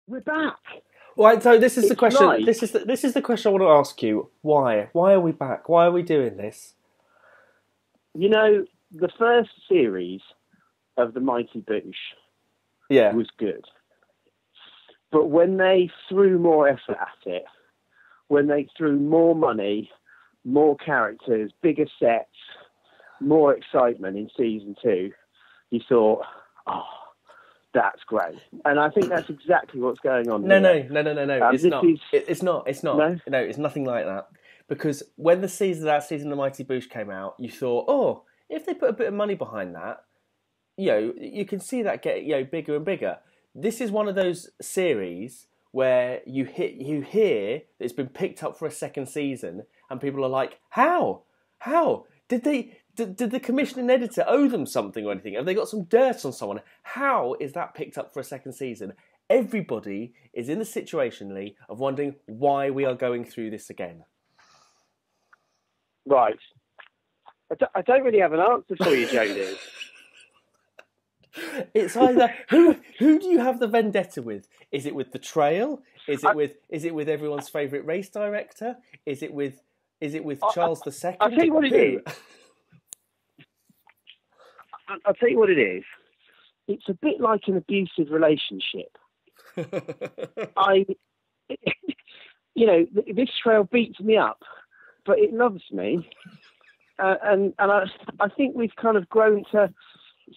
We're back. Right, so this is the It's question. like, This is the question I want to ask you. Why? Why are we back? Why are we doing this? the first series of the Mighty Boosh Yeah. was good. But when they threw more effort at it, when they threw more money, more characters, bigger sets, more excitement in season 2, you thought, oh, that's great. And I think that's exactly what's going on No. here. It's not. It's not. It's not. No? No, it's nothing like that. Because when that season of the Mighty Boosh came out, you thought, oh, if they put a bit of money behind that, you can see that get bigger and bigger. This is one of those series where you hear that it's been picked up for a second season, and people are like, how did the commissioning editor owe them something or anything? Have they got some dirt on someone? How is that picked up for a second season? Everybody is in the situation, Lee, of wondering why we are going through this again. Right. I don't really have an answer for you, Jody. It's either who do you have the vendetta with? Is it with the Trail? Is it with everyone's favourite race director? Is it with Charles II? I'll tell you what it is. I'll tell you what it is. It's a bit like an abusive relationship. This Trail beats me up, but it loves me, and I think we've kind of grown to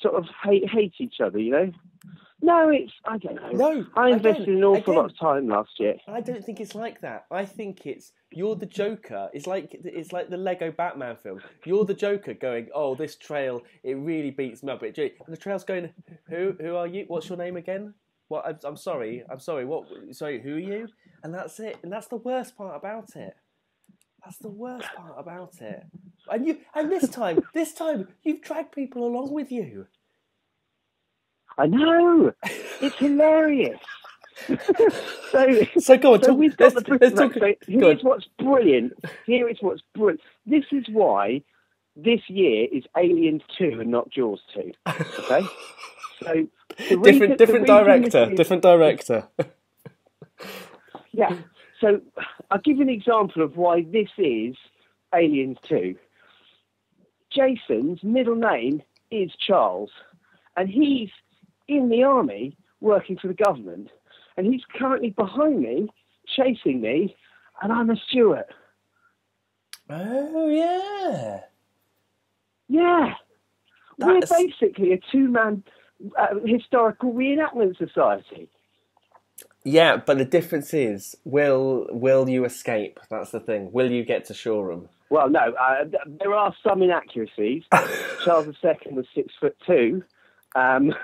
sort of hate each other, No, I don't know. No, I invested an awful lot of time last year. I don't think it's like that. I think you're the Joker. It's like the Lego Batman film. You're the Joker going, oh, this Trail, it really beats me up. And the Trail's going, who are you? What's your name again? What? I'm sorry. What? Sorry, who are you? And that's it. And that's the worst part about it. And this time you've dragged people along with you. I know. It's hilarious. So go on. So we've got let's talk. Here's what's brilliant. Here is what's brilliant. This is why this year is Aliens 2 and not Jaws 2. Okay. So different director. Yeah. So I'll give you an example of why this is Aliens 2. Jason's middle name is Charles, and he's in the army working for the government, and he's currently behind me, chasing me, and I'm a Stewart. Oh, yeah. Yeah. We're basically a two-man historical reenactment society. Yeah, but the difference is, will you escape? That's the thing. Will you get to Shoreham? Well, no. There are some inaccuracies. Charles II was 6'2", and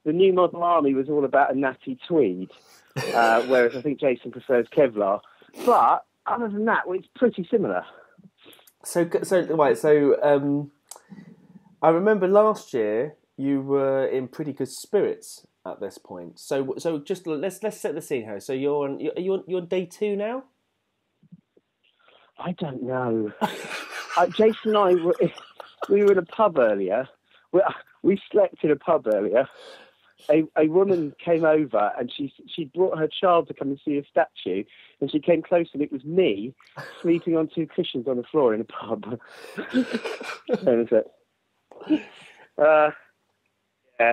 the new model army was all about a natty tweed, whereas I think Jason prefers Kevlar. But other than that, it's pretty similar. So I remember last year you were in pretty good spirits at this point. So just let's set the scene here. So you're on day 2 now? I don't know. Jason and I were in a pub earlier. We slept in a pub earlier. A woman came over and she brought her child to come and see a statue, and she came close and it was me sleeping on 2 cushions on the floor in a pub. And it's yeah.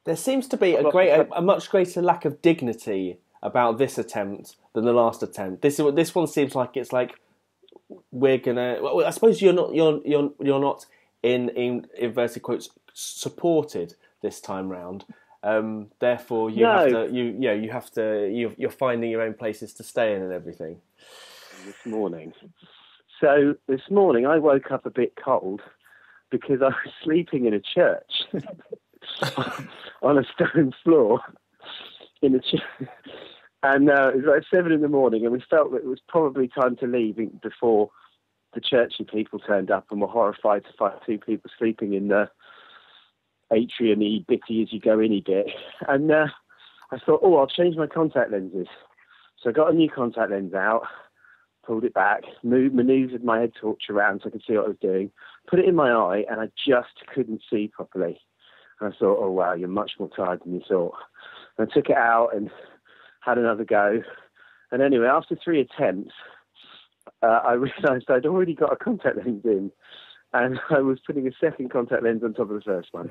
There seems to be a much greater lack of dignity about this attempt than the last attempt. This one seems like it's like we're gonna. Well, I suppose you're not in inverted quotes supported this time round. Therefore, you're finding your own places to stay in and everything. This morning I woke up a bit cold because I was sleeping in a church on a stone floor in a church. And it was like 7 a.m, and we felt that it was probably time to leave before the churchy people turned up, and were horrified to find 2 people sleeping in the atrium-y, bitty as you go in bit. And I thought, I'll change my contact lenses. So I got a new contact lens out, pulled it back, manoeuvred my head torch around so I could see what I was doing, put it in my eye, and I just couldn't see properly. And I thought, oh, wow, you're much more tired than you thought. And I took it out and had another go. And anyway, after 3 attempts, I realised I'd already got a contact lens in, and I was putting a second contact lens on top of the first one.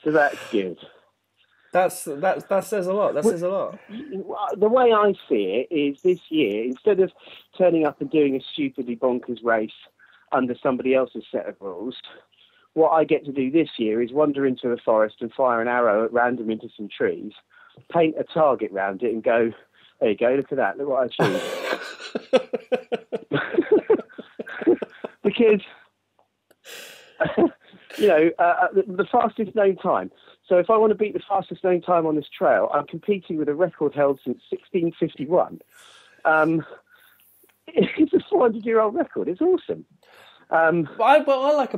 So that's good. That says a lot. That says a lot. The way I see it is this year, instead of turning up and doing a stupidly bonkers race under somebody else's set of rules, what I get to do this year is wander into the forest and fire an arrow at random into some trees, paint a target round it and go, there you go, look at that, look what I achieved. Because, the fastest known time. So if I want to beat the fastest known time on this trail, I'm competing with a record held since 1651. It's a 400-year-old record. It's awesome. What I like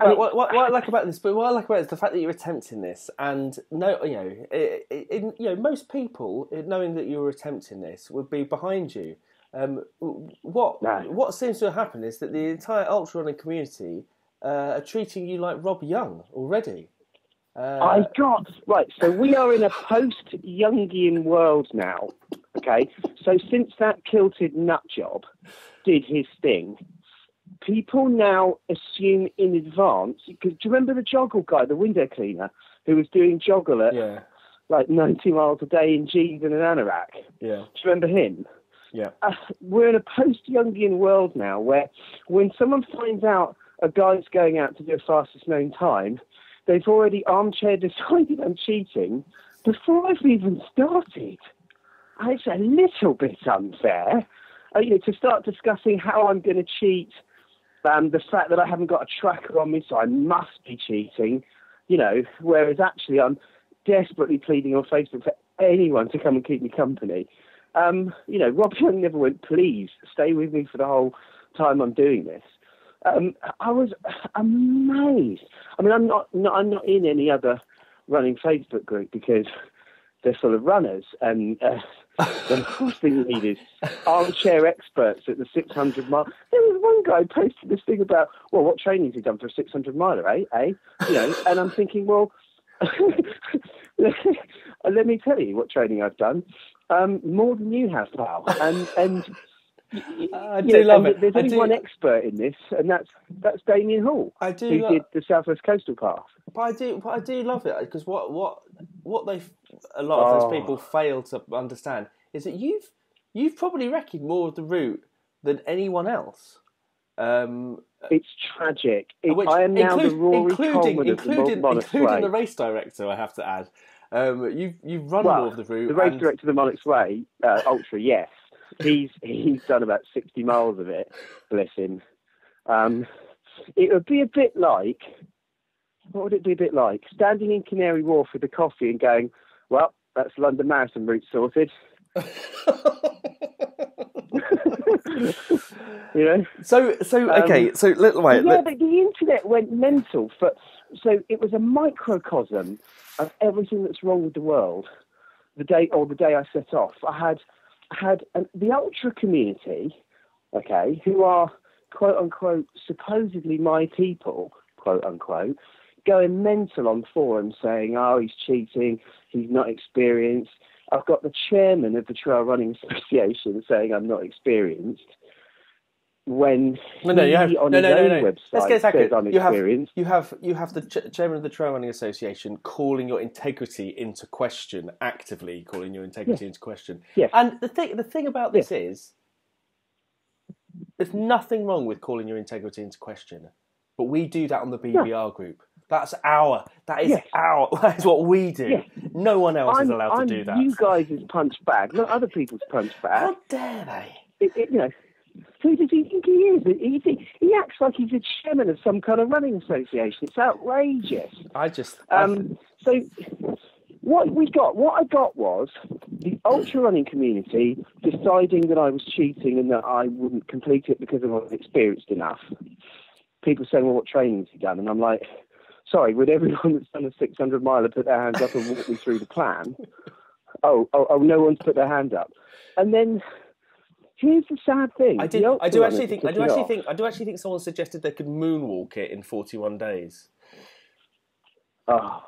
about this is the fact that you're attempting this, and most people, knowing that you were attempting this, would be behind you. What seems to have happened is that the entire ultra running community are treating you like Rob Young already. So we are in a post-Youngian world now. Okay, so since that kilted nut job did his thing, people now assume in advance, because do you remember the joggle guy, the window cleaner, who was doing joggle at like 90 miles a day in jeans and an anorak? Yeah. Do you remember him? Yeah. We're in a post-Youngian world now where when someone finds out a guy's going out to do a fastest known time, they've already armchair decided I'm cheating before I've even started. And it's a little bit unfair to start discussing how I'm going to cheat. The fact that I haven't got a tracker on me, so I must be cheating, whereas actually I'm desperately pleading on Facebook for anyone to come and keep me company. Rob Young never went, please stay with me for the whole time I'm doing this. I was amazed. I mean, I'm not in any other running Facebook group because they're full of runners, and the last thing you need is armchair experts at the 600 mile. There was one guy posted this thing about, well, what training has he done for a 600 miler, eh? And I'm thinking, well, let me tell you what training I've done. More than you have, pal. And I do love it. There's only one expert in this, and that's Damien Hall, who did the Southwest Coastal Path. But I do love it, because what a lot of those people fail to understand is that you've probably reckoned more of the route than anyone else. It's tragic. I am now the Rory Coleman of the Monarchs Way. Including the race director, I have to add. You've run more of the route. The race director of the Monarchs Way, Ultra, yes. He's done about 60 miles of it, bless him. It would be a bit like, what would it be a bit like? Standing in Canary Wharf with a coffee and going, well, that's London Marathon route sorted. So okay. So wait. Yeah, but the internet went mental. So it was a microcosm of everything that's wrong with the world. The day I set off, I had the ultra community, okay, who are quote unquote supposedly my people, quote unquote, going mental on forums saying, oh, he's cheating, he's not experienced. I've got the chairman of the Trail Running Association saying I'm not experienced. When on his own website says I'm experienced. You have the chairman of the Trail Running Association calling your integrity into question, actively calling your integrity into question. Yes. And the thing about this is, there's nothing wrong with calling your integrity into question, but we do that on the BBR group. That is what we do. Yes. No one else is allowed to do that. You guys' punch bag, not other people's punch bag. How dare they? Who does he think he is? He acts like he's a chairman of some kind of running association. It's outrageous. So what I got was the ultra running community deciding that I was cheating and that I wouldn't complete it because I wasn't experienced enough. People saying, well, what training has he done? And I'm like, sorry, would everyone that's done a 600 miler put their hands up and walk me through the plan? oh, no one's put their hand up. And then here's the sad thing. I do actually think someone suggested they could moonwalk it in 41 days. Oh,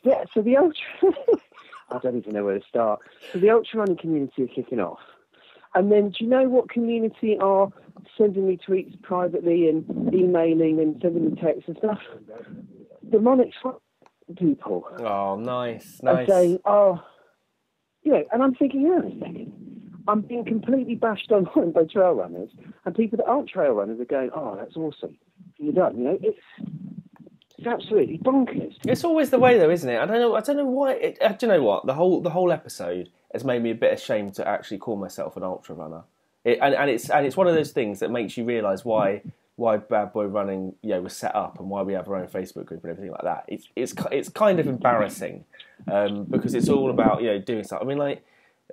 yeah. So the ultra, I don't even know where to start. So the ultra running community are kicking off, and then do you know what community are sending me tweets privately and emailing and sending me texts and stuff? The Monarchs people. Oh, nice. And saying, oh, you know, and I'm thinking, hang on a second. I'm being completely bashed on by trail runners, and people that aren't trail runners are going, oh, that's awesome. You're done. You know, it's absolutely bonkers. It's always the way, though, isn't it? I don't know why. Do you know what? The whole episode has made me a bit ashamed to actually call myself an ultra runner. And it's one of those things that makes you realise why Bad Boy Running, you know, was set up and why we have our own Facebook group and everything like that. It's kind of embarrassing because it's all about, you know, doing stuff. I mean, like.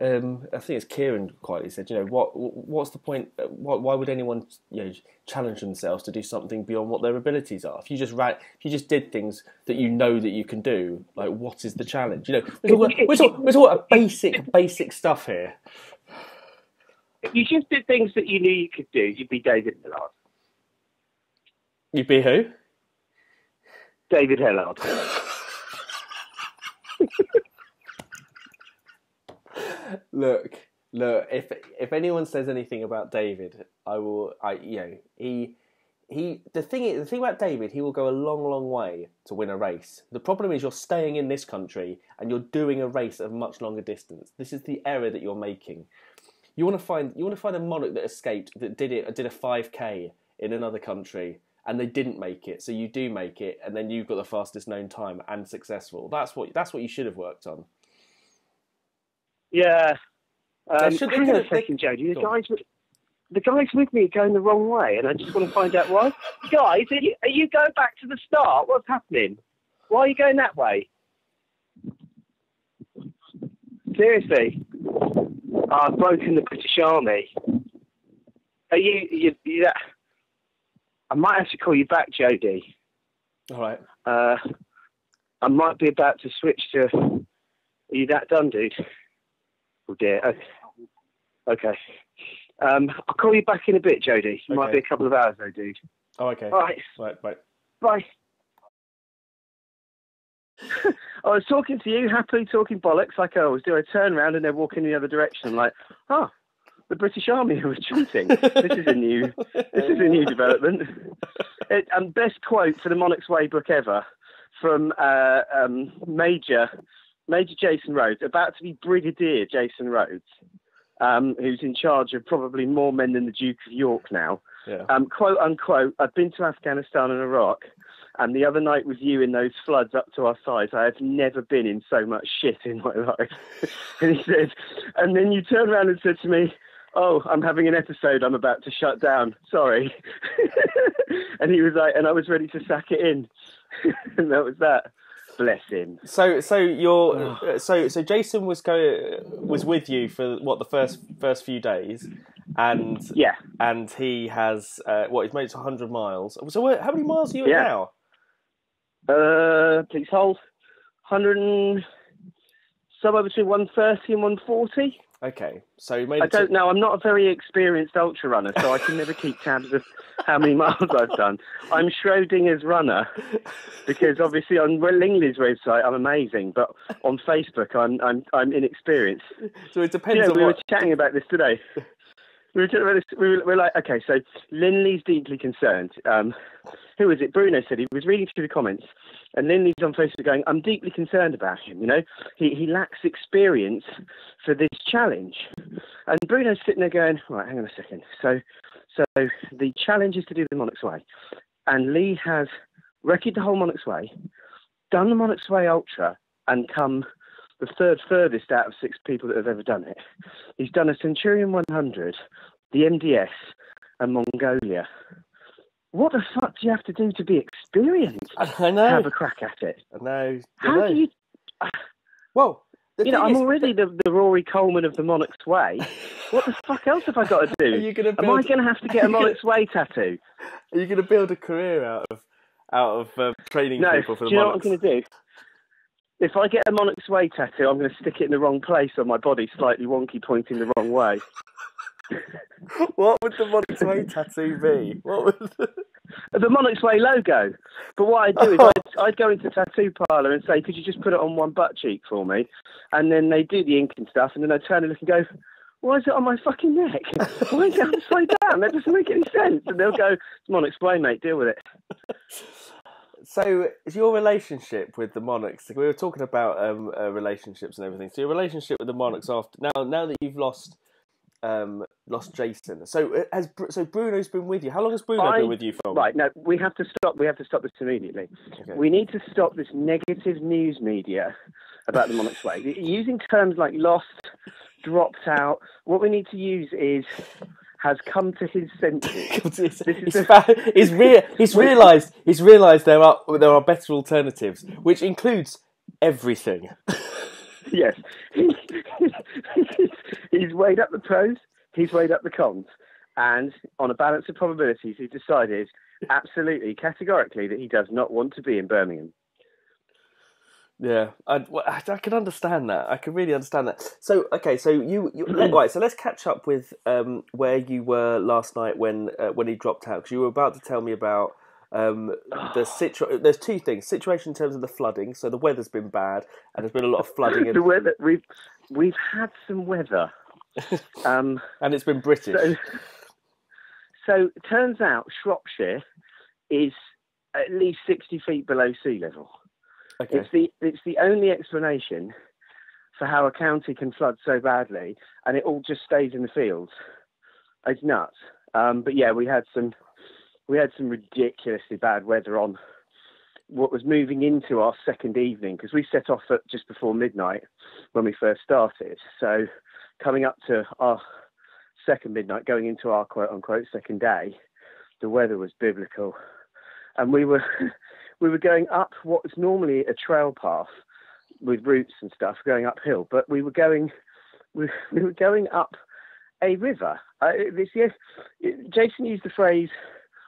I think it's Kieran quietly said, you know, what's the point? Why would anyone, you know, challenge themselves to do something beyond what their abilities are? If you just did things that you know that you can do, like what is the challenge? You know, we're talking about basic stuff here. If you just did things that you knew you could do, you'd be David Hillard. You'd be who? David Hillard. Look. If anyone says anything about David, the thing about David, he will go a long way to win a race. The problem is you're staying in this country and you're doing a race of much longer distance. This is the error that you're making. You want to find a monarch that escaped, that did a 5K in another country, and they didn't make it. So you do make it, and then you've got the fastest known time and successful. That's what you should have worked on. Yeah. Hang on a second, Jody. The guys with me are going the wrong way, and I just want to find out why. Guys, are you going back to the start? What's happening? Why are you going that way? Seriously? I've broken the British Army. Are you I might have to call you back, Jody. All right. I might be about to switch to... Are you that done, dude? Oh dear. Okay. I'll call you back in a bit, Jody. It might be a couple of hours though, dude. Oh, okay. All right. Right, bye. Bye. I was talking to you, happily talking bollocks like I always do. I turn around and they're walking the other direction. I'm like, oh, the British Army are retreating. This is a new development. Best quote for the Monarchs Way book ever from Major Jason Rhodes, about to be Brigadier Jason Rhodes, who's in charge of probably more men than the Duke of York now. Yeah. Quote unquote, I've been to Afghanistan and Iraq, and the other night with you in those floods up to our sides, I have never been in so much shit in my life. And he said, and then you turned around and said to me, oh, I'm having an episode, I'm about to shut down, sorry. And he was like, and I was ready to sack it in. And that was that. Bless him. So Jason was with you for what, the first few days, and yeah, and he has he's made it to 100 miles. So how many miles are you at now? Please hold. 100 and somewhere between 130 and 140. Okay, so you made. I don't know. I'm not a very experienced ultra runner, so I can never keep tabs of how many miles I've done. I'm Schrodinger's runner because obviously on Lingley's website I'm amazing, but on Facebook I'm inexperienced. So it depends. We were chatting about this today. We were like, okay, so Linley's deeply concerned. Who was it? Bruno said he was reading through the comments, and Linley's on Facebook going, I'm deeply concerned about him, you know. He lacks experience for this challenge. And Bruno's sitting there going, right, hang on a second. So the challenge is to do the Monarchs Way. And Lee has recce'd the whole Monarchs Way, done the Monarchs Way Ultra, and come the third furthest out of 6 people that have ever done it. He's done a Centurion 100, the MDS, and Mongolia. What the fuck do you have to do to be experienced? I know. To have a crack at it. I know. How do you... Well, I'm already the Rory Coleman of the Monarchs Way. What the fuck else have I got to do? Am I going to have to get a Monarchs Way tattoo? Are you going to build a career out of training people for the Monarchs? Do you know what I'm going to do? If I get a Monarchs Way tattoo, I'm going to stick it in the wrong place on my body, slightly wonky, pointing the wrong way. What would the Monarchs Way tattoo be? What would the Monarchs Way logo? But what I'd do is I'd go into the tattoo parlour and say, could you just put it on one butt cheek for me? And then they do the ink and stuff, and then I'd turn and look and go, why is it on my fucking neck? Why is it upside down? That doesn't make any sense. And they'll go, it's Monarchs Way, mate, deal with it. So, is your relationship with the Monarchs? We were talking about relationships and everything. So, your relationship with the Monarchs after now that you've lost Jason. So, Bruno's been with you. How long has Bruno been with you for? Right. No, we have to stop. We have to stop this immediately. Okay. We need to stop this negative news media about the Monarchs Way using terms like lost, dropped out. What we need to use is has come to his senses. He's realised there are better alternatives, which includes everything. Yes, he's weighed up the pros, he's weighed up the cons, and on a balance of probabilities, he's decided absolutely, categorically, that he does not want to be in Birmingham. Yeah, I can understand that. I can really understand that. So, okay, so you right. So let's catch up with where you were last night when he dropped out, because you were about to tell me about There's two things: situation in terms of the flooding. So the weather's been bad, and there's been a lot of flooding. The weather we've had some weather, and it's been British. So it turns out Shropshire is at least 60 feet below sea level. Okay. It's the only explanation for how a county can flood so badly, and it all just stays in the fields. It's nuts. But yeah, we had some ridiculously bad weather on what was moving into our second evening, because we set off at just before midnight when we first started. So coming up to our second midnight, going into our quote unquote second day, the weather was biblical, and we were going up what was normally a trail path with roots and stuff, going uphill, but we were going up a river. Jason used the phrase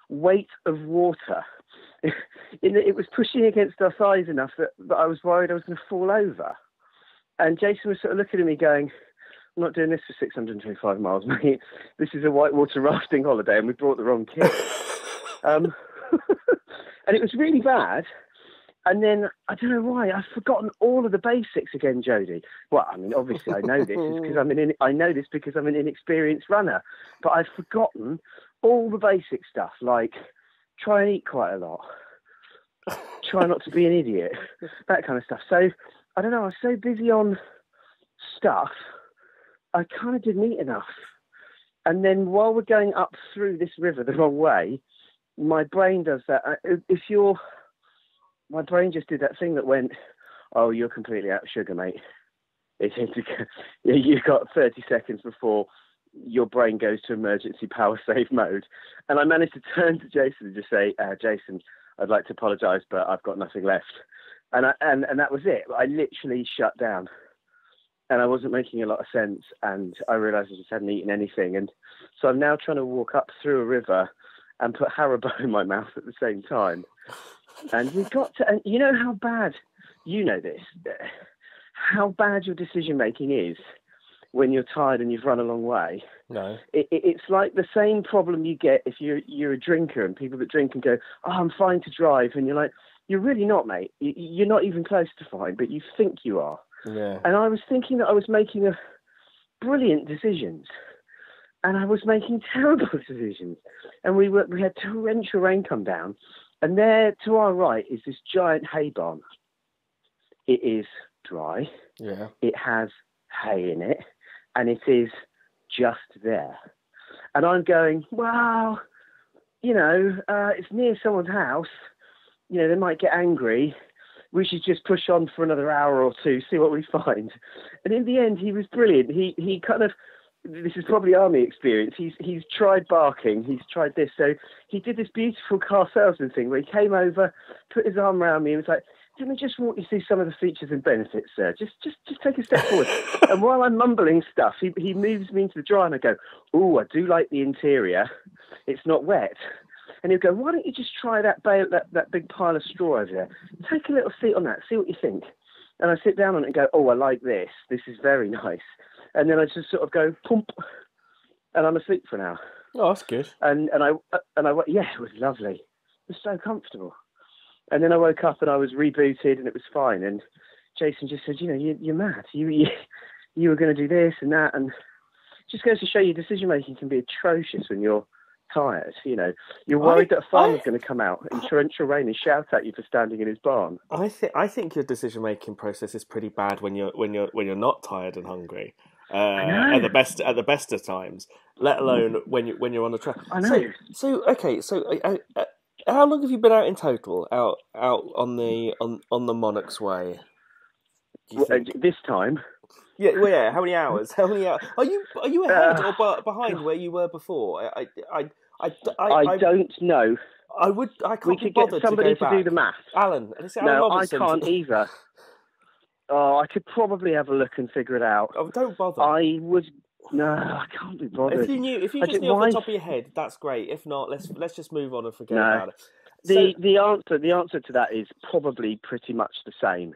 weight of water. In that it was pushing against our thighs enough that I was worried I was going to fall over. And Jason was sort of looking at me going, I'm not doing this for 625 miles, mate. This is a whitewater rafting holiday and we brought the wrong kit. And it was really bad. And then, I don't know why, I've forgotten all of the basics again, Jody. Well, I mean, obviously I know this because I'm an inexperienced runner. But I've forgotten all the basic stuff, like try and eat quite a lot. Try not to be an idiot. That kind of stuff. So, I don't know, I was so busy on stuff, I kind of didn't eat enough. And then while we're going up through this river the wrong way, my brain does that. My brain just did that thing that went, oh, you're completely out of sugar, mate. You've got 30 seconds before your brain goes to emergency power save mode. And I managed to turn to Jason and just say, Jason, I'd like to apologise, but I've got nothing left. And that was it. I literally shut down. And I wasn't making a lot of sense. And I realised I just hadn't eaten anything. And so I'm now trying to walk up through a river and put Haribo in my mouth at the same time. And we've got to, and you know how bad, you know this, how bad your decision making is when you're tired and you've run a long way. No. It's like the same problem you get if you're a drinker and people that drink and go, oh, I'm fine to drive. And you're like, you're really not, mate. You're not even close to fine, but you think you are. Yeah. And I was thinking that I was making brilliant decisions. And I was making terrible decisions. And we had torrential rain come down. And there to our right is this giant hay barn. It is dry. Yeah. It has hay in it. And it is just there. And I'm going, well, it's near someone's house. They might get angry. We should just push on for another hour or two, see what we find. And in the end, he was brilliant. He kind of, this is probably army experience. He's tried barking. He's tried this. So he did this beautiful car salesman thing where he came over, put his arm around me and was like, let me just walk you through some of the features and benefits, sir. Just take a step forward. And while I'm mumbling stuff, he moves me into the dry and I go, oh, I do like the interior. It's not wet. And he'll go, why don't you just try that big pile of straw over there? Take a little seat on that, see what you think. And I sit down on it and go, oh, I like this. This is very nice. And then I just sort of go, pump, and I'm asleep for an hour. Oh, that's good. And I went, yeah, it was lovely. It was so comfortable. And then I woke up and I was rebooted and it was fine. And Jason just said, you're mad. You were going to do this and that. And it just goes to show you decision making can be atrocious when you're tired. You're worried that a farmer's going to come out in torrential rain and shout at you for standing in his barn. I think your decision making process is pretty bad when you're not tired and hungry. At the best of times, let alone when you're on the track. I know. So how long have you been out in total? Out on the Monarchs way? This time. Yeah, well, yeah. How many hours? Are you ahead or behind where you were before? I don't know. I can't we be could bothered get somebody to do the maths. Alan No, Robertson. I can't either. Oh, I could probably have a look and figure it out. Oh, don't bother. No, I can't be bothered. If you just knew off the top of your head, that's great. If not, let's just move on and forget about it. The answer to that is probably pretty much the same.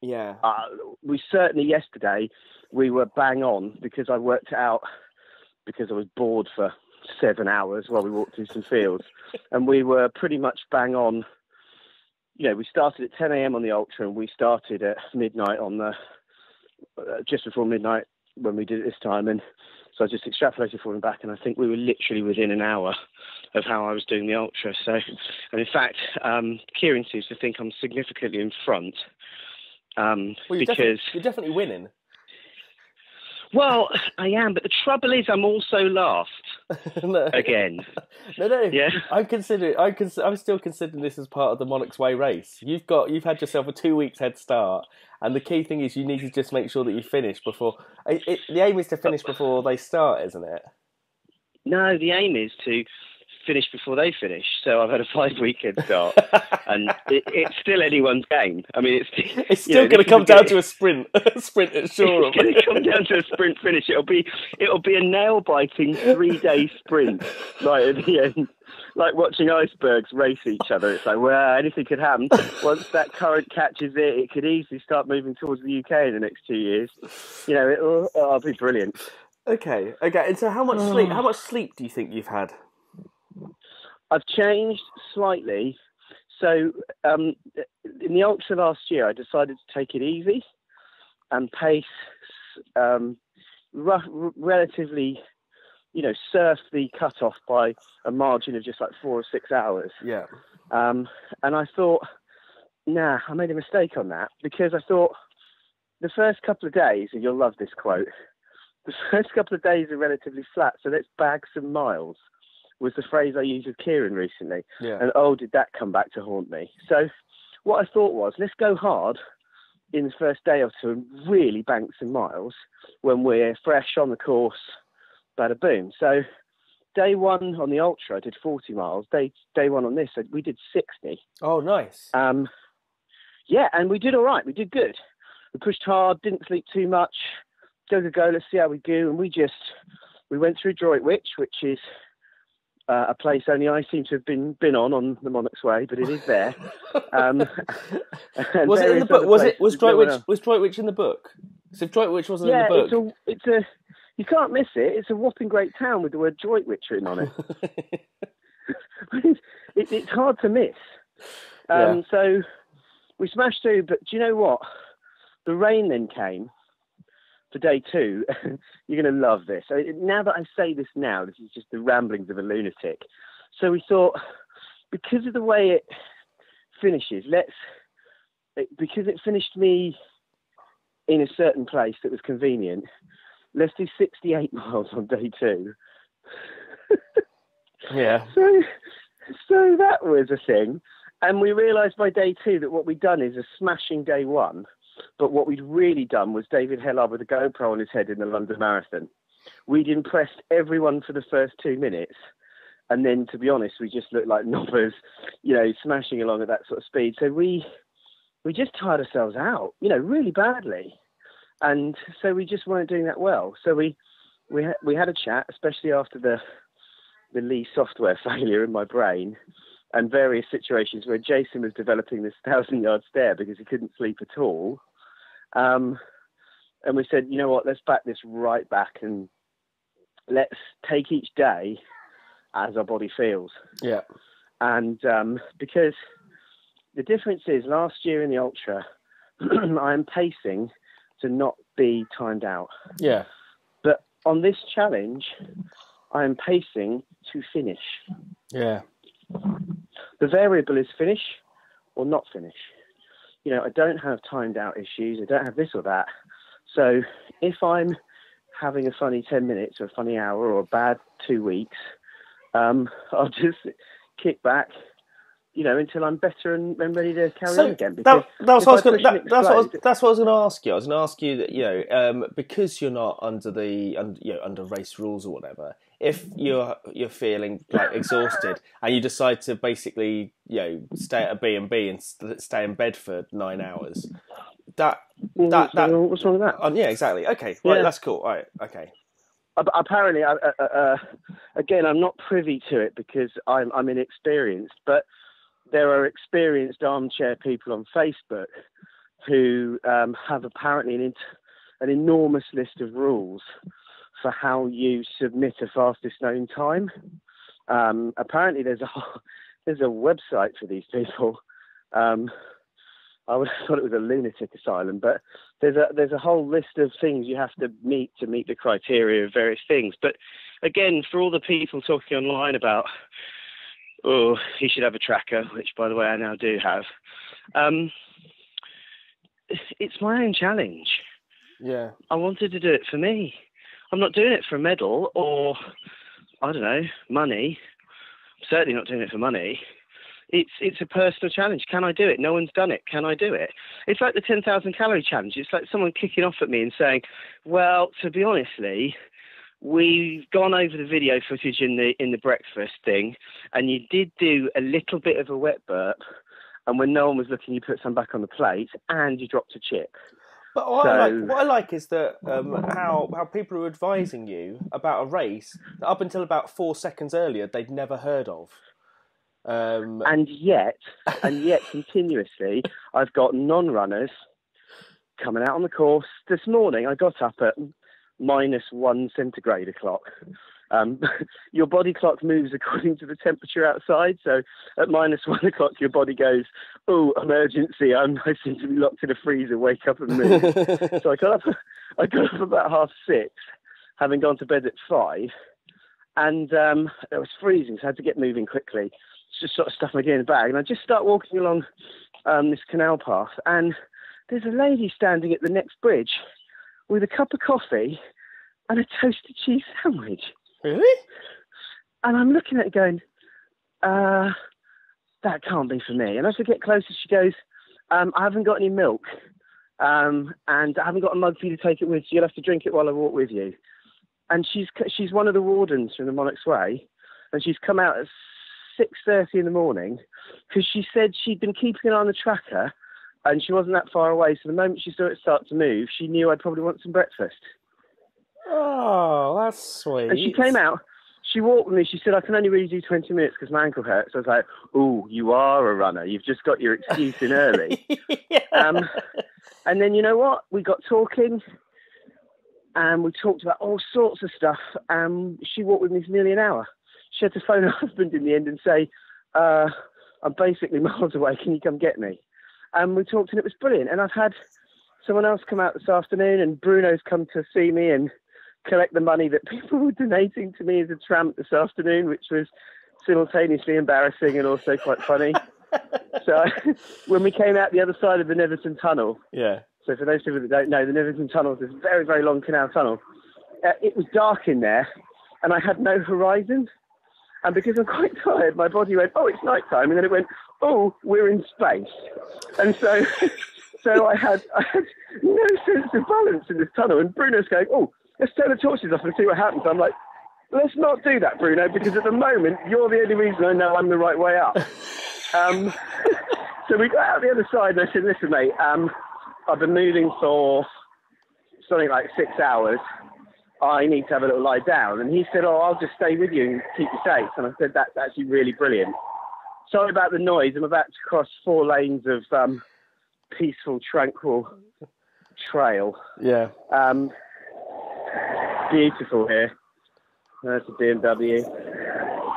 Yeah. We certainly yesterday we were bang on because I worked it out because I was bored for 7 hours while we walked through some fields, and we were pretty much bang on. We started at 10 a.m. on the ultra, and we started at midnight on the just before midnight when we did it this time, and so I just extrapolated forward and back, and I think we were literally within an hour of how I was doing the ultra. So, and in fact, Kieran seems to think I'm significantly in front. Because you're definitely winning. Well, I am, but the trouble is, I'm also last again. No. Yeah. I'm still considering this as part of the Monarchs Way race. You've had yourself a 2 weeks head start, and the key thing is you need to just make sure that you finish before. The aim is to finish before they start, isn't it? No, the aim is to finish before they finish. So I've had a 5 week head start, and it's still anyone's game. I mean, it's still going to come down to a sprint at Shoreham. It's going to come down to a sprint finish. It'll be a nail biting 3-day sprint, right at the end, like watching icebergs race each other. It's like, well, anything could happen. Once that current catches it could easily start moving towards the UK in the next 2 years. It'll be brilliant. Okay. And so, how much sleep do you think you've had? I've changed slightly. So in the ultra last year, I decided to take it easy and pace relatively, surf the cutoff by a margin of just like 4 or 6 hours. Yeah. And I thought, I made a mistake on that, because I thought the first couple of days, and you'll love this quote, the first couple of days are relatively flat, so let's bag some miles, was the phrase I used with Kieran recently. Yeah. And did that come back to haunt me. So what I thought was, let's go hard in the first day or two and really bank some miles when we're fresh on the course, bada boom. So day one on the ultra, I did 40 miles. Day one on this, we did 60. Oh, nice. Yeah, and we did all right. We did good. We pushed hard, didn't sleep too much. Go, let's see how we do. And we went through Droitwich, which is a place only I seem to have been on the Monarchs Way, but it is there. Was it in the book? Was Droitwich in the book? So if Droitwich wasn't in the book, it's you can't miss it. It's a whopping great town with the word Droitwich written on it. It's hard to miss. So we smashed through, but do you know what? The rain then came for day two. You're going to love this. Now that I say this this is just the ramblings of a lunatic. So we thought, because of the way it finishes, because it finished me in a certain place that was convenient, let's do 68 miles on day two. Yeah. So that was a thing. And we realised by day two that what we'd done is a smashing day one. But what we'd really done was David Hellard with a GoPro on his head in the London Marathon. We'd impressed everyone for the first 2 minutes. And then, to be honest, we just looked like nobbers, smashing along at that sort of speed. So we just tired ourselves out, really badly. And so we just weren't doing that well. So we had a chat, especially after the Lee software failure in my brain. and various situations where Jason was developing this 1,000-yard stare because he couldn't sleep at all. And we said, you know what, let's back this right back and let's take each day as our body feels. Yeah. And because the difference is last year in the Ultra, I am pacing to not be timed out. Yeah. But on this challenge, I am pacing to finish. Yeah. The variable is finish or not finish. You know, I don't have timed out issues. I don't have this or that. So if I'm having a funny 10 minutes or a funny hour or a bad 2 weeks, I'll just kick back, you know, until I'm better and ready to carry on again. That's what I was going to ask you. I was going to ask you that, you know, because you're not under race rules or whatever, if you're feeling like exhausted and you decide to basically, you know, stay at a B&B and stay in bed for 9 hours, what's wrong with that? Yeah, exactly. Okay, right, that's cool. All right, okay. Apparently, again, I'm not privy to it because I'm inexperienced, but there are experienced armchair people on Facebook who have apparently an enormous list of rules for how you submit a fastest known time. Apparently, there's a website for these people. I would have thought it was a lunatic asylum, but there's a whole list of things you have to meet the criteria of various things. But again, for all the people talking online about, oh, he should have a tracker, which by the way I now do have. It's my own challenge. Yeah. I wanted to do it for me. I'm not doing it for a medal or, I don't know, money. I'm certainly not doing it for money. It's a personal challenge. Can I do it? No one's done it. Can I do it? It's like the 10,000 calorie challenge. It's like someone kicking off at me and saying, well, to be honestly, we've gone over the video footage in the breakfast thing, and you did do a little bit of a wet burp, and when no one was looking, you put some back on the plate, and you dropped a chip. But what I like is that how people are advising you about a race that up until about 4 seconds earlier they'd never heard of. And yet, continuously, I've got non-runners coming out on the course. This morning, I got up at -1 centigrade o'clock. Your body clock moves according to the temperature outside. So at -1 o'clock, your body goes, "Oh, emergency! I seem to be locked in a freezer. Wake up and move." So I got up about 6:30, having gone to bed at 5, and it was freezing, so I had to get moving quickly. Just sort of stuff my gear in the bag, and I just start walking along this canal path, and there's a lady standing at the next bridge with a cup of coffee and a toasted cheese sandwich. Really? And I'm looking at it going, that can't be for me. And as I get closer, she goes, I haven't got any milk, and I haven't got a mug for you to take it with, so you'll have to drink it while I walk with you. And she's one of the wardens from the Monarchs Way, and she's come out at 6:30 in the morning because she said she'd been keeping an eye on the tracker and she wasn't that far away. So the moment she saw it start to move, she knew I'd probably want some breakfast. Oh, that's sweet. And she came out, she walked with me. She said, I can only really do 20 minutes because my ankle hurts. So I was like, oh, you are a runner. You've just got your excuse in early. Yeah. And then you know what? We got talking and we talked about all sorts of stuff. She walked with me for nearly an hour. She had to phone her husband in the end and say, I'm basically miles away, can you come get me? And we talked and it was brilliant. And I've had someone else come out this afternoon, and Bruno's come to see me and collect the money that people were donating to me as a tramp this afternoon, which was simultaneously embarrassing and also quite funny. So when we came out the other side of the Netherton Tunnel, yeah. So for those people that don't know, the Netherton Tunnel is this very, very long canal tunnel. It was dark in there and I had no horizon. And because I'm quite tired, my body went, oh, it's nighttime. And then it went, oh, we're in space. And so I had no sense of balance in this tunnel. And Bruno's going, oh, let's turn the torches off and see what happens. I'm like, let's not do that, Bruno, because at the moment, you're the only reason I know I'm the right way up. So we got out the other side and I said, listen, mate, I've been moving for something like 6 hours. I need to have a little lie down. And he said, oh, I'll just stay with you and keep you safe. And I said, that's actually really brilliant. Sorry about the noise. I'm about to cross 4 lanes of peaceful, tranquil trail. Yeah. Beautiful here. There's the BMW.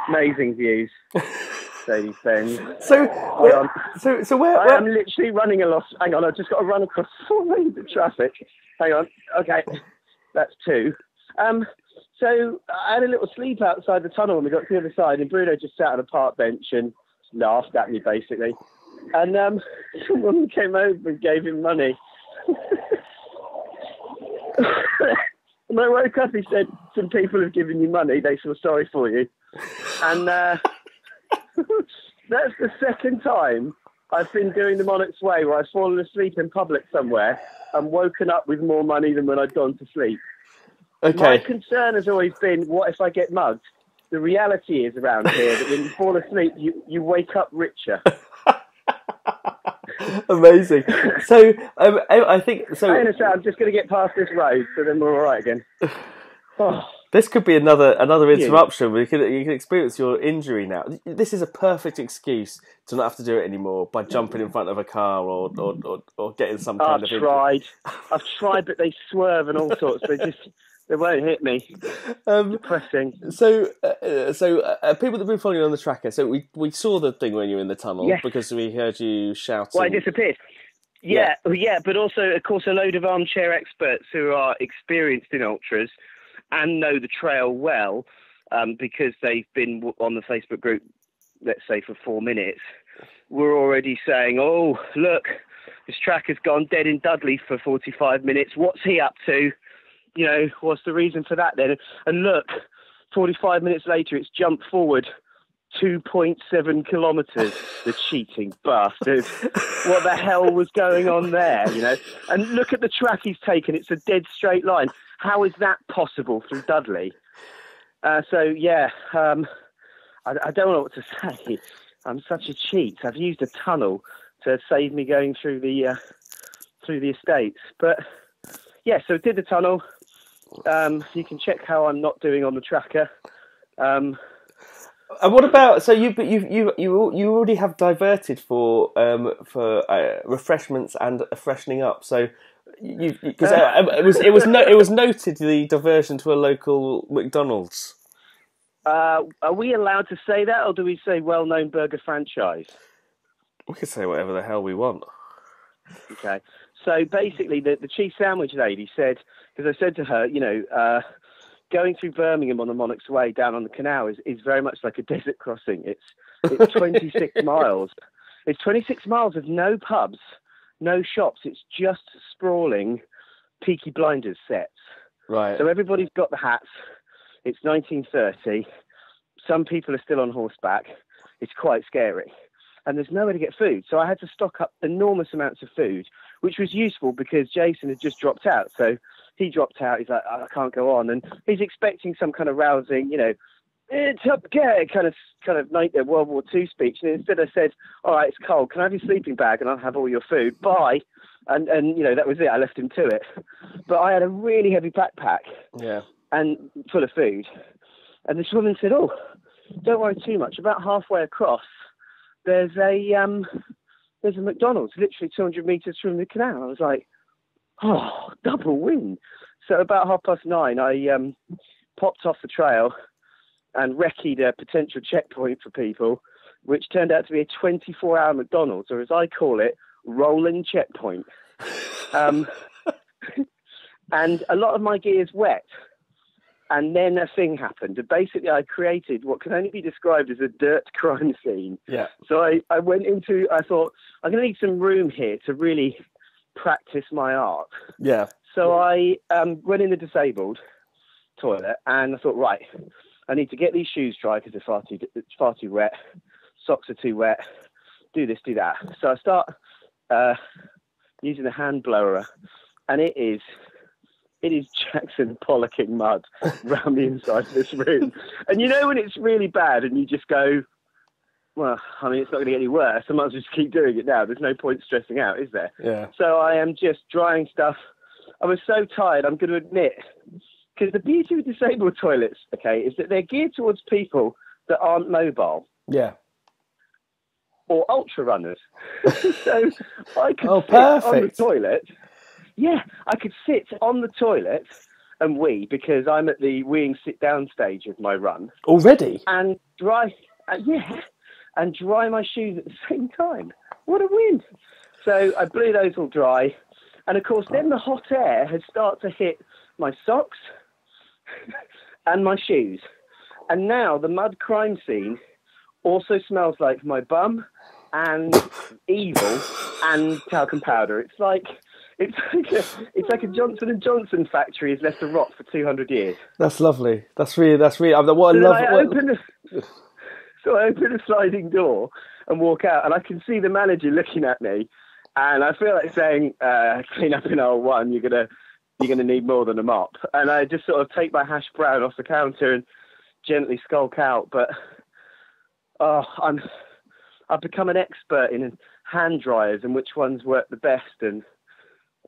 Amazing views. Mercedes-Benz. So where? I am literally running a loss. Hang on, I've just got to run across 4 lanes of traffic. Hang on. Okay, that's 2. So I had a little sleep outside the tunnel when we got to the other side, and Bruno just sat on a park bench and laughed at me, basically. And someone came over and gave him money. When I woke up, he said, some people have given you money. They feel sorry for you. And that's the second time I've been doing the Monarchs way, where I've fallen asleep in public somewhere and woken up with more money than when I'd gone to sleep. Okay. My concern has always been, what if I get mugged? The reality is around here that when you fall asleep, you wake up richer. Amazing. So I think so. I understand. I'm just going to get past this road, so then we're all right again. Oh. This could be another interruption. You can experience your injury now. This is a perfect excuse to not have to do it anymore by jumping in front of a car or getting some kind of injury. I've tried, but they swerve and all sorts. They won't hit me. Depressing. So people that have been following you on the tracker. So we saw the thing when you were in the tunnel, yes, because we heard you shouting. Well, I disappeared. Yeah, but also, of course, a load of armchair experts who are experienced in ultras and know the trail well, because they've been on the Facebook group, let's say, for 4 minutes, were already saying, oh, look, this tracker's gone dead in Dudley for 45 minutes. What's he up to? You know, what's the reason for that then? And look, 45 minutes later, it's jumped forward 2.7 kilometres. The cheating bastard. What the hell was going on there, you know? And look at the track he's taken. It's a dead straight line. How is that possible through Dudley? I don't know what to say. I'm such a cheat. I've used a tunnel to save me going through the estates. But yeah, so did the tunnel. You can check how I'm not doing on the tracker. And what about, so you already have diverted for refreshments and a freshening up. So because it was noted the diversion to a local McDonald's. Are we allowed to say that, or do we say well-known burger franchise? We can say whatever the hell we want. Okay. So basically, the cheese sandwich lady said, because I said to her, you know, going through Birmingham on the Monarchs Way down on the canal is very much like a desert crossing. It's 26 miles. It's 26 miles of no pubs, no shops. It's just sprawling Peaky Blinders sets. Right. So everybody's got the hats. It's 1930. Some people are still on horseback. It's quite scary. And there's nowhere to get food. So I had to stock up enormous amounts of food, which was useful because Jason had just dropped out. So he dropped out. He's like, I can't go on. And he's expecting some kind of rousing, you know, top gear kind of World War II speech. And instead I said, all right, it's cold. Can I have your sleeping bag and I'll have all your food? Bye. And you know, that was it. I left him to it. But I had a really heavy backpack. Yeah. And full of food. And this woman said, oh, don't worry too much. About halfway across, there's a McDonald's literally 200 metres from the canal. I was like, oh, double win. So about 9:30, I popped off the trail and recce'd a potential checkpoint for people, which turned out to be a 24-hour McDonald's, or as I call it, rolling checkpoint. And a lot of my gear's wet. And then a thing happened. And basically, I created what can only be described as a dirt crime scene. Yeah. So I thought, I'm going to need some room here to really practice my art. Yeah. So I went in the disabled toilet and I thought, right, I need to get these shoes dry because they're far too wet. Socks are too wet. Do this, do that. So I start using the hand blower, and it is Jackson Pollocking mud around the inside of this room. And you know when it's really bad and you just go, well, I mean, it's not going to get any worse. I might as well just keep doing it now. There's no point stressing out, is there? Yeah. So I am just drying stuff. I was so tired, I'm going to admit, because the beauty of disabled toilets, okay, is that they're geared towards people that aren't mobile. Yeah. or ultra runners. So I could sit perfect. on the toilet. Yeah, I could sit on the toilet and wee, because I'm at the weeing sit down stage of my run. Already? And dry my shoes at the same time. What a win. So I blew those all dry. And of course, then the hot air has started to hit my socks and my shoes. And now the mud crime scene also smells like my bum and evil and talcum powder. It's like a Johnson and Johnson factory has left to rot for 200 years. That's lovely. That's really. What I love. So I open a sliding door and walk out, and I can see the manager looking at me, and I feel like saying, "Clean up in aisle one. You're gonna need more than a mop." And I just sort of take my hash brown off the counter and gently skulk out. But I've become an expert in hand dryers and which ones work the best, and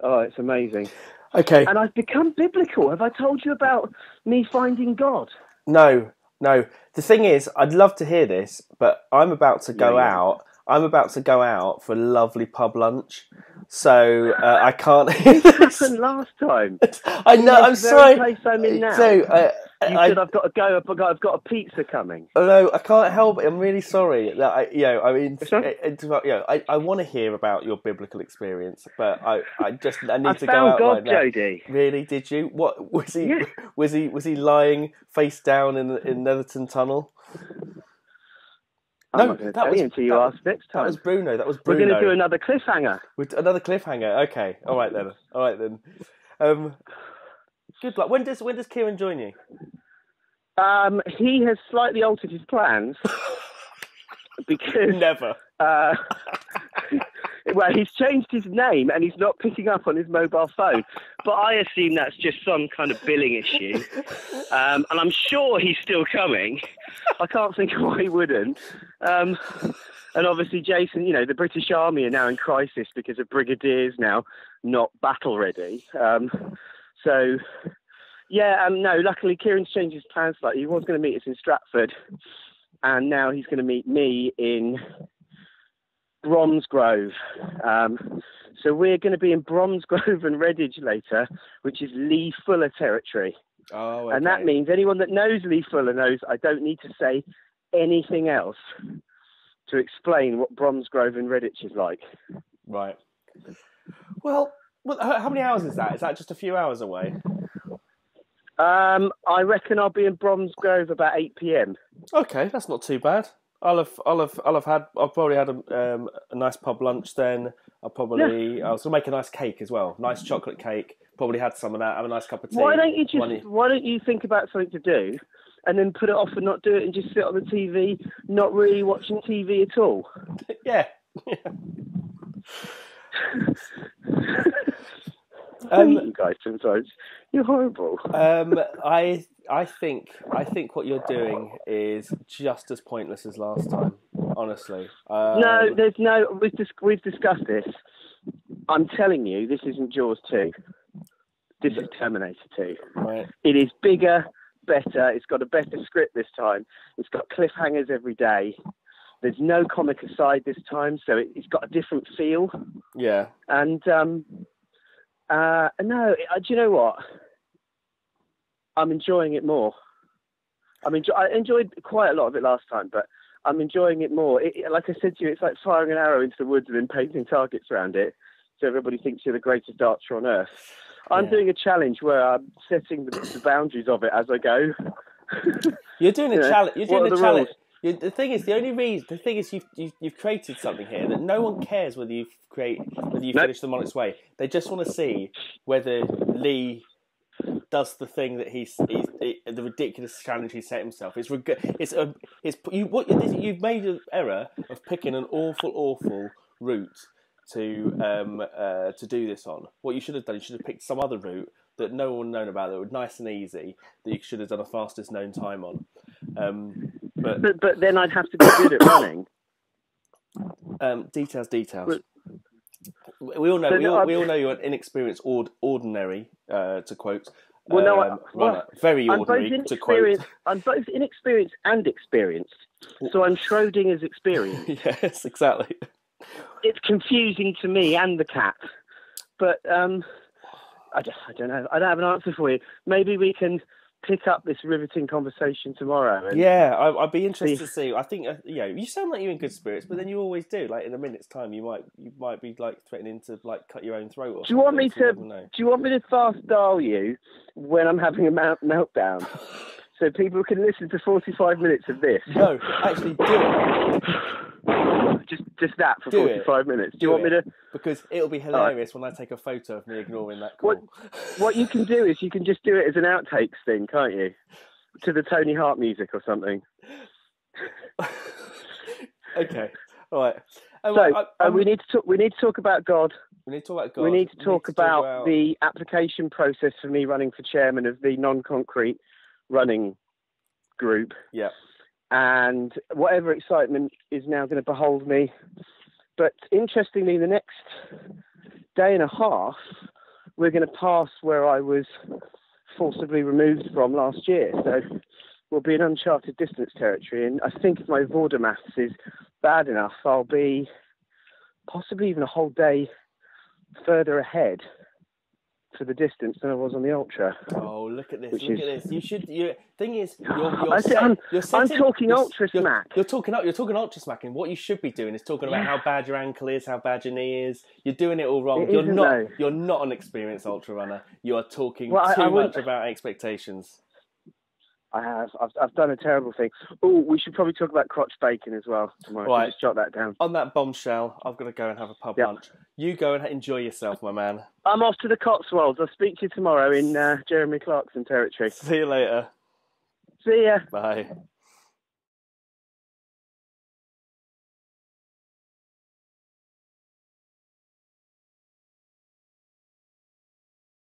it's amazing. Okay. And I've become biblical. Have I told you about me finding God? No. The thing is, I'd love to hear this, but I'm about to go out. I'm about to go out for a lovely pub lunch, so I can't hear this happened last time. I know. I'm sorry. Place I'm in now. So, you said I've got to go. I've got a pipizza coming. No, I can't help it. I'm really sorry. That I want to hear about your biblical experience, but I need to go out found God, right now. Jody. Really? Did you? What was he? Yeah. Was he lying face down in Netherton Tunnel? No, that was until you ask next time. That was Bruno. We're going to do another cliffhanger. Another cliffhanger. Okay. All right then. Good luck. When does Kieran join you? He has slightly altered his plans because never. Well, he's changed his name and he's not picking up on his mobile phone. But I assume that's just some kind of billing issue. And I'm sure he's still coming. I can't think of why he wouldn't. And obviously, Jason, the British Army are now in crisis because of brigadiers now not battle ready. So, no, luckily Kieran's changed his plans slightly. He was going to meet us in Stratford, and now he's going to meet me in Bromsgrove. So we're going to be in Bromsgrove and Redditch later, which is Lee Fuller territory. Oh, okay. And that means anyone that knows Lee Fuller knows I don't need to say anything else to explain what Bromsgrove and Redditch is like. Right. Well, how many hours is that? Is that just a few hours away? I reckon I'll be in Bromsgrove about 8 p.m. Okay, that's not too bad. I'll probably had a nice pub lunch then. I was going to make a nice cake as well, nice chocolate cake. Probably had some of that. Have a nice cup of tea. Why don't you think about something to do, and then put it off and not do it, and just sit on the TV, not really watching TV at all? Yeah. You guys sometimes, you're horrible. I think what you're doing is just as pointless as last time. Honestly. We've discussed this. I'm telling you, this isn't Jaws 2. This is Terminator 2. Right. It is bigger, better. It's got a better script this time. It's got cliffhangers every day. There's no comic aside this time, so it's got a different feel. Yeah. And do you know what? I'm enjoying it more. I enjoyed quite a lot of it last time, but I'm enjoying it more. Like I said to you, it's like firing an arrow into the woods and then painting targets around it, so everybody thinks you're the greatest archer on earth. I'm doing a challenge where I'm setting the boundaries of it as I go. You're doing a challenge. You're doing a challenge. Rules? The thing is, you've created something here that no one cares whether you finish the Monarchs way. They just want to see whether Lee does the thing that the ridiculous challenge he set himself. You've made an error of picking an awful route to do this on. What you should have done, you should have picked some other route that no one known about, that was nice and easy, that you should have done a fastest known time on. But then I'd have to be good at running. Details. We all know you're an inexperienced ordinary, to quote. Runner. Very ordinary, to quote. I'm both inexperienced and experienced. So I'm Schrodinger's experience. Yes, exactly. It's confusing to me and the cat. But I don't know. I don't have an answer for you. Maybe we can pick up this riveting conversation tomorrow. And I'd be interested to see. I think you sound like you're in good spirits, but then you always do. Like in a minute's time, you might be like threatening to like cut your own throat. Or do you want me to? Do you want me to fast dial you when I'm having a meltdown, so people can listen to 45 minutes of this? No, actually, do it. Just that for 45 minutes. Do you want me to? Because it'll be hilarious when I take a photo of me ignoring that call. What you can do is you can just do it as an outtakes thing, can't you? To the Tony Hart music or something. Okay, all right. We need to talk about God. We need to talk about God. We need to talk about the application process for me running for chairman of the non-concrete running group. Yeah. And whatever excitement is now going to behold me. But interestingly, the next day and a half, we're going to pass where I was forcibly removed from last year. So we'll be in uncharted distance territory. And I think if my Vorder maths is bad enough, I'll be possibly even a whole day further ahead for the distance than I was on the ultra. Oh, look at this! Look at this! You should. Thing is, I'm talking ultra smack. You're talking ultra smack, and what you should be doing is talking about how bad your ankle is, how bad your knee is. You're doing it all wrong. You're not an experienced ultra runner. You are talking too much about expectations. I have. I've done a terrible thing. Oh, we should probably talk about crotch bacon as well tomorrow. Right. Just jot that down. On that bombshell, I've got to go and have a pub lunch. You go and enjoy yourself, my man. I'm off to the Cotswolds. I'll speak to you tomorrow in Jeremy Clarkson territory. See you later. See ya. Bye.